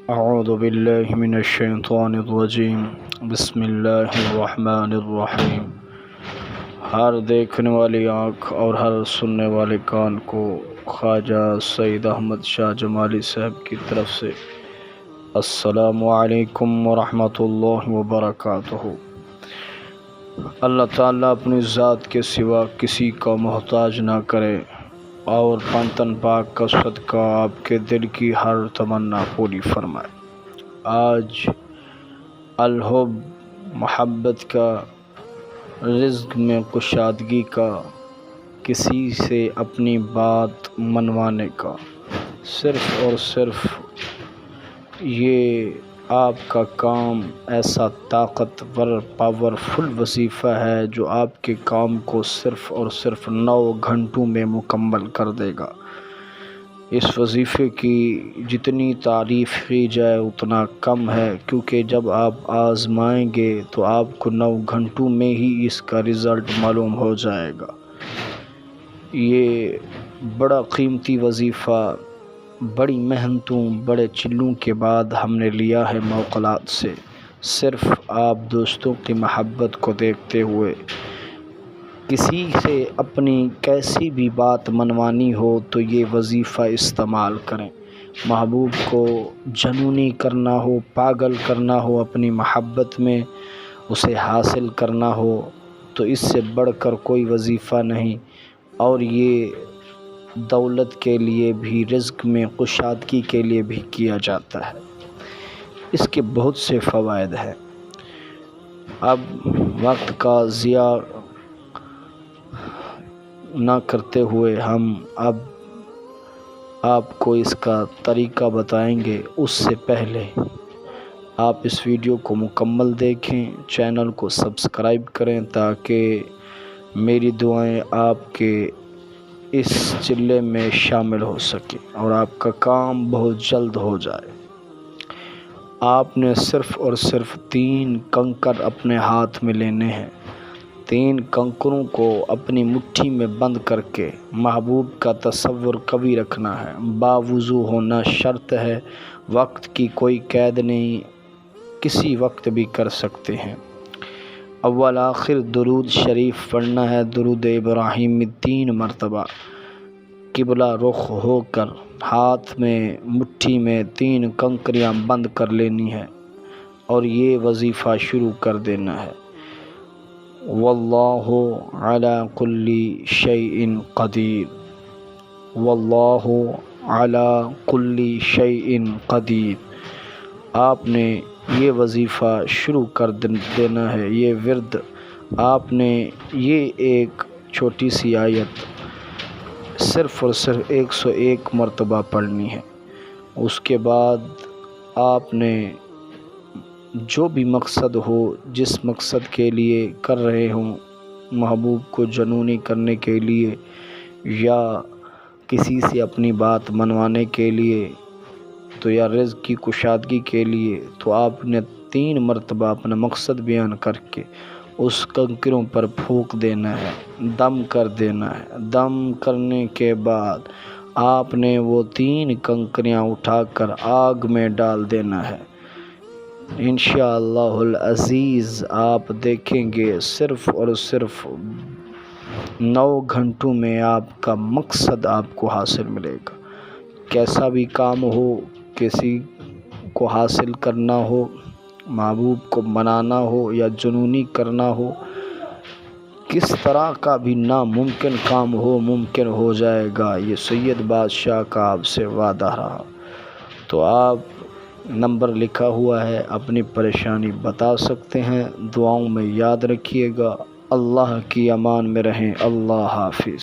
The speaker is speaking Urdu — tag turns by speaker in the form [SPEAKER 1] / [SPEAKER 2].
[SPEAKER 1] اعوذ باللہ من الشیطان الرجیم بسم اللہ الرحمن الرحیم۔ ہر دیکھنے والی آنکھ اور ہر سننے والے کان کو خواجہ سید احمد شاہ جمالی صاحب کی طرف سے السلام علیکم ورحمۃ اللہ وبرکاتہ۔ اللہ تعالیٰ اپنی ذات کے سوا کسی کو محتاج نہ کرے اور پنتن پاک کا صدقہ آپ کے دل کی ہر تمنا پوری فرمائے۔ آج الحب محبت کا، رزق میں کشادگی کا، کسی سے اپنی بات منوانے کا، صرف اور صرف یہ آپ کا کام ایسا طاقتور پاورفل وظیفہ ہے جو آپ کے کام کو صرف اور صرف 9 گھنٹوں میں مکمل کر دے گا۔ اس وظیفے کی جتنی تعریف کی جائے اتنا کم ہے، کیونکہ جب آپ آزمائیں گے تو آپ کو 9 گھنٹوں میں ہی اس کا رزلٹ معلوم ہو جائے گا۔ یہ بڑا قیمتی وظیفہ بڑی محنتوں، بڑے چلوں کے بعد ہم نے لیا ہے موکلات سے، صرف آپ دوستوں کی محبت کو دیکھتے ہوئے۔ کسی سے اپنی کیسی بھی بات منوانی ہو تو یہ وظیفہ استعمال کریں۔ محبوب کو جنونی کرنا ہو، پاگل کرنا ہو، اپنی محبت میں اسے حاصل کرنا ہو تو اس سے بڑھ کر کوئی وظیفہ نہیں، اور یہ دولت کے لیے بھی، رزق میں کشادگی کے لیے بھی کیا جاتا ہے۔ اس کے بہت سے فوائد ہیں۔ اب وقت کا ضیاع نہ کرتے ہوئے ہم اب آپ کو اس کا طریقہ بتائیں گے۔ اس سے پہلے آپ اس ویڈیو کو مکمل دیکھیں، چینل کو سبسکرائب کریں تاکہ میری دعائیں آپ کے اس چلے میں شامل ہو سکے اور آپ کا کام بہت جلد ہو جائے۔ آپ نے صرف اور صرف 3 کنکر اپنے ہاتھ میں لینے ہیں۔ 3 کنکروں کو اپنی مٹھی میں بند کر کے محبوب کا تصور قوی رکھنا ہے۔ باوضو ہونا شرط ہے، وقت کی کوئی قید نہیں، کسی وقت بھی کر سکتے ہیں۔ اول آخر درود شریف پڑھنا ہے، درود ابراہیمی 3 مرتبہ قبلہ رخ ہو کر ہاتھ میں مٹھی میں 3 کنکریاں بند کر لینی ہے اور یہ وظیفہ شروع کر دینا ہے۔ واللہ علی کل شیء قدیر، واللہ علی کل شیء قدیر۔ آپ نے یہ وظیفہ شروع کر دینا ہے۔ یہ ورد آپ نے یہ ایک چھوٹی سی آیت صرف اور صرف 101 مرتبہ پڑھنی ہے۔ اس کے بعد آپ نے جو بھی مقصد ہو، جس مقصد کے لیے کر رہے ہوں، محبوب کو جنونی کرنے کے لیے یا کسی سے اپنی بات منوانے کے لیے تو یا رزق کی کشادگی کے لیے، تو آپ نے 3 مرتبہ اپنا مقصد بیان کر کے اس کنکروں پر پھونک دینا ہے، دم کر دینا ہے۔ دم کرنے کے بعد آپ نے وہ 3 کنکریاں اٹھا کر آگ میں ڈال دینا ہے۔ انشاءاللہ العزیز آپ دیکھیں گے صرف اور صرف 9 گھنٹوں میں آپ کا مقصد آپ کو حاصل ملے گا۔ کیسا بھی کام ہو، کسی کو حاصل کرنا ہو، محبوب کو منانا ہو یا جنونی کرنا ہو، کس طرح کا بھی ناممکن کام ہو، ممکن ہو جائے گا۔ یہ سید بادشاہ کا آپ سے وعدہ رہا۔ تو آپ نمبر لکھا ہوا ہے، اپنی پریشانی بتا سکتے ہیں۔ دعاؤں میں یاد رکھیے گا۔ اللہ کی امان میں رہیں۔ اللہ حافظ۔